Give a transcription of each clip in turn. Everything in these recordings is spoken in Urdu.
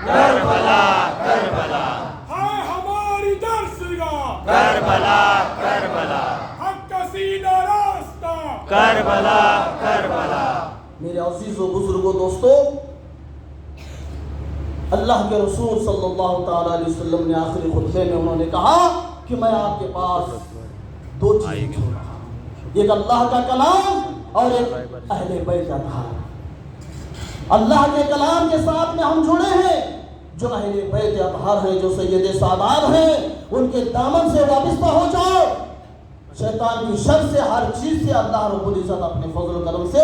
کربلا کربلا، ہے ہماری درسگاہ کربلا کربلا، حق کا سیدھا راستہ کربلا کربلا۔ میرے عزیزوں بزرگوں دوستو، اللہ کے رسول صلی اللہ تعالیٰ علیہ وسلم نے آخری خطبے میں انہوں نے کہا کہ میں آپ کے پاس دو چیزیں چھوڑ رہا ہوں، ایک اللہ کا کلام اور ایک اہل بیت اطہار۔ اللہ کے کلام کے ساتھ میں ہم جڑے ہیں، جو اہل بیت اطہار ہیں، جو سید سادات ہیں، ان کے دامن سے وابستہ ہو جاؤ۔ شیطان کی شر سے، ہر چیز سے اللہ رب العزت اپنے فضل و کرم سے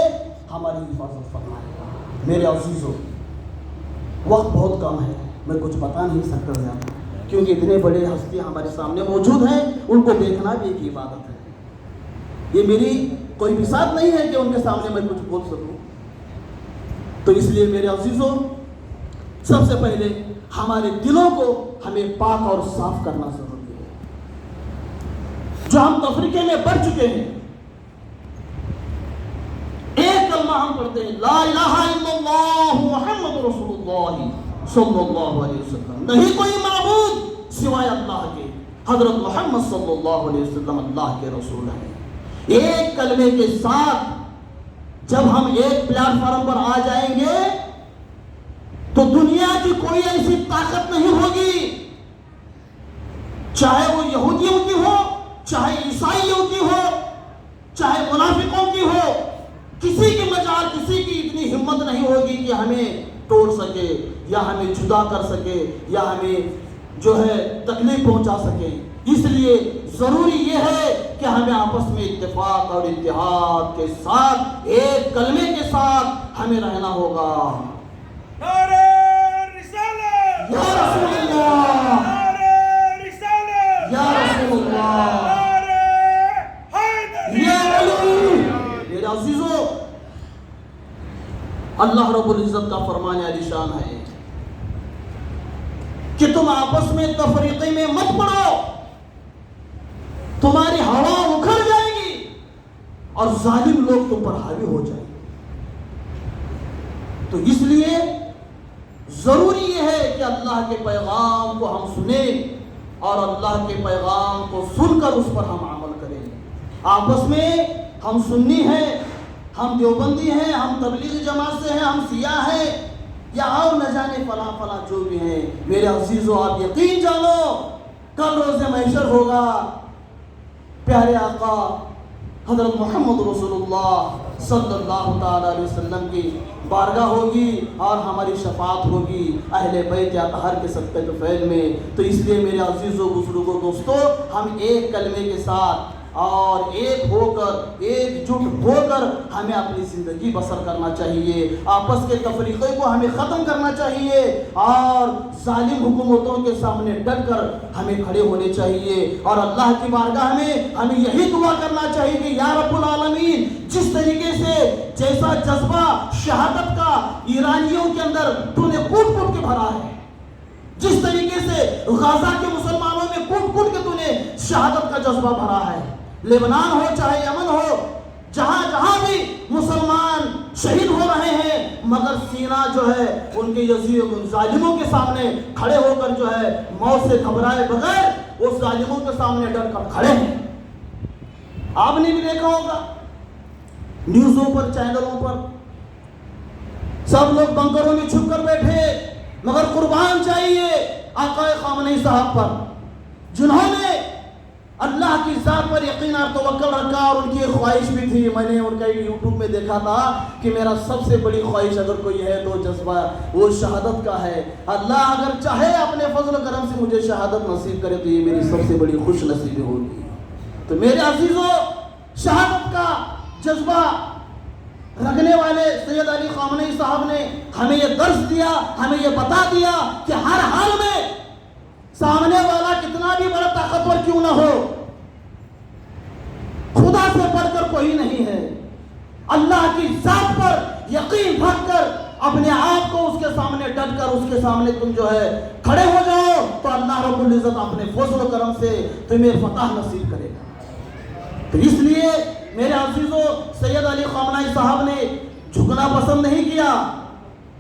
ہماری حفاظت فرمائے گا۔ میرے عزیزوں، وقت بہت کم ہے، میں کچھ بتا نہیں سکتا زیادہ، کیونکہ اتنے بڑے ہستیاں ہمارے سامنے موجود ہیں، ان کو دیکھنا بھی ایک عبادت ہے۔ یہ میری کوئی بساط نہیں ہے کہ ان کے سامنے میں کچھ بول سکوں، تو اس لیے میرے عزیزوں، سب سے پہلے ہمارے دلوں کو ہمیں پاک اور صاف کرنا ضروری ہے۔ جو ہم تفریقے میں بڑھ چکے ہیں، ایک کلمہ ہم پڑھتے ہیں، لا الہ الا اللہ محمد رسول اللہ صلی اللہ علیہ وسلم، نہیں کوئی معبود سوائے اللہ کے، حضرت محمد صلی اللہ علیہ وسلم اللہ کے رسول ہیں۔ ایک کلمے کے ساتھ جب ہم ایک پلیٹ فارم پر آ جائیں گے تو دنیا کی کوئی ایسی طاقت نہیں ہوگی، چاہے وہ یہودیوں کی ہو، چاہے عیسائیوں کی ہو، چاہے منافقوں کی ہو، کسی کی مجال، کسی کی اتنی ہمت نہیں ہوگی کہ ہمیں توڑ سکے یا ہمیں جدا کر سکے یا ہمیں جو ہے تکلیف پہنچا سکے۔ اس لیے ضروری یہ ہے کہ ہمیں آپس میں اتفاق اور اتحاد کے ساتھ، ایک کلمے کے ساتھ ہمیں رہنا ہوگا۔ نعرہ رسالت، یا رسول اللہ، نعرہ رسالت، یا رسول اللہ، نعرہ حیدری۔ یا علی۔ میرے عزیزوں، اللہ رب العزت کا فرمان علی شان ہے کہ تم آپس میں تفریقے میں مت پڑو، تمہاری ہوا اکھڑ جائے گی اور ظالم لوگ تم پر حاوی ہو جائیں گے۔ تو اس لیے ضروری یہ ہے کہ اللہ کے پیغام کو ہم سنیں اور اللہ کے پیغام کو سن کر اس پر ہم عمل کریں۔ آپس میں ہم سنی ہیں، ہم دیوبندی ہیں، ہم تبلیغی جماعت سے ہیں، ہم سیاہ ہیں، یا اور نہ جانے فلاں فلاں جو بھی ہیں، میرے عزیزوں آپ یقین جانو کل روز محشر ہوگا، پیارے آقا حضرت محمد رسول اللہ صلی اللہ تعالیٰ علیہ وسلم کی بارگاہ ہوگی اور ہماری شفاعت ہوگی اہل بیت اطہار کے صدقہ فعل میں۔ تو اس لیے میرے عزیزوں بزرگوں دوستو، ہم ایک کلمے کے ساتھ اور ایک ہو کر، ایک جٹ ہو کر ہمیں اپنی زندگی بسر کرنا چاہیے۔ آپس کے تفریقے کو ہمیں ختم کرنا چاہیے اور ظالم حکومتوں کے سامنے ڈٹ کر ہمیں کھڑے ہونے چاہیے، اور اللہ کی بارگاہ میں ہمیں یہی دعا کرنا چاہیے کہ یا رب العالمین، جس طریقے سے جیسا جذبہ شہادت کا ایرانیوں کے اندر تو نے کوٹ کوٹ کے بھرا ہے، جس طریقے سے غزہ کے مسلمانوں میں کوٹ کوٹ کے تو نے شہادت کا جذبہ بھرا ہے، لبنان ہو چاہے یمن ہو، جہاں جہاں بھی مسلمان شہید ہو رہے ہیں، مگر سینہ جو ہے ان کے ظالموں کے سامنے کھڑے ہو کر جو ہے موت سے گھبرائے بغیر اس ظالموں کے سامنے ڈٹ کر کھڑے ہیں۔ آپ نے بھی دیکھا ہوگا نیوزوں پر، چینلوں پر، سب لوگ بنکروں میں چھپ کر بیٹھے، مگر قربان چاہیے آقا خامنہی صاحب پر، جنہوں نے اللہ کی ذات پر یقین اور توکل رکھا، اور ان کی ایک خواہش بھی تھی، میں نے ان کا یوٹیوب میں دیکھا تھا کہ میرا سب سے بڑی خواہش اگر کوئی ہے تو جذبہ وہ شہادت کا ہے، اللہ اگر چاہے اپنے فضل و کرم سے مجھے شہادت نصیب کرے تو یہ میری سب سے بڑی خوش نصیبی ہوگی۔ تو میرے عزیزوں، شہادت کا جذبہ رکھنے والے سید علی خامنہی صاحب نے ہمیں یہ درس دیا، ہمیں یہ بتا دیا کہ ہر حال میں سامنے والا کتنا بھی بڑا طاقتور کیوں نہ ہو، خدا سے بڑھ کر کوئی نہیں ہے۔ اللہ کی ذات پر یقین رکھ کر اپنے آپ کو اس کے سامنے ڈٹ کر اس کے سامنے تم جو ہے کھڑے ہو جاؤ تو اللہ رب العزت اپنے فضل و کرم سے تمہیں فتح نصیب کرے گا۔ تو اس لیے میرے عزیزوں، سید علی خامنہی صاحب نے جھکنا پسند نہیں کیا،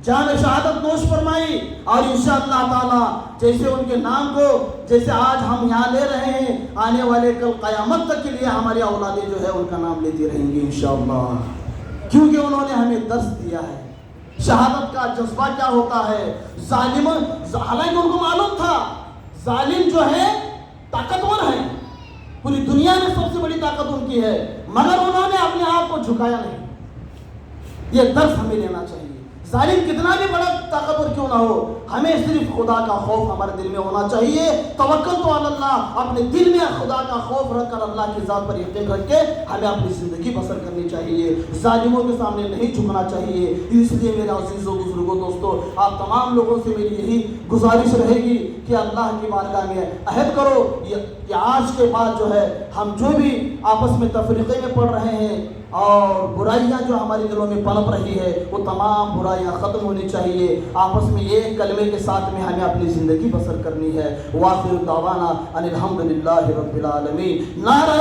جام شہادت نوش فرمائی اور انشاءاللہ تعالی جیسے ان کے نام کو جیسے آج ہم یہاں لے رہے ہیں آنے والے کل قیامت تک کے لیے ہماری اولادیں جو ہے ان کا نام لیتی رہیں گی انشاءاللہ، کیونکہ انہوں نے ہمیں درس دیا ہے شہادت کا جذبہ کیا ہوتا ہے۔ ظالم حالانکہ ان کو معلوم تھا ظالم جو ہے طاقتور ہے، پوری دنیا میں سب سے بڑی طاقت ان کی ہے، مگر انہوں نے اپنے آپ کو جھکایا نہیں۔ یہ درس ہمیں لینا چاہیے، ظالم کتنا بھی بڑا طاقتور کیوں نہ ہو، ہمیں صرف خدا کا خوف ہمارے دل میں ہونا چاہیے۔ توکل تو اللہ، اپنے دل میں خدا کا خوف رکھ کر اللہ کی ذات پر یقین رکھ کے ہمیں اپنی زندگی بسر کرنی چاہیے، ظالموں کے سامنے نہیں جھکنا چاہیے۔ اس لیے میرے عزیزوں بزرگوں دوستو، آپ تمام لوگوں سے میری یہی گزارش رہے گی کہ اللہ کی بارگاہ میں عہد کرو کہ آج کے بعد جو ہے ہم جو بھی آپس میں تفریقے میں پڑ رہے ہیں اور برائیاں جو ہمارے دلوں میں پنپ رہی ہے وہ تمام برائیاں ختم ہونی چاہیے، آپس میں ایک کلمے کے ساتھ میں ہمیں اپنی زندگی بسر کرنی ہے۔ وآخر دعوانا ان الحمدللہ رب العالمین۔ نعرہ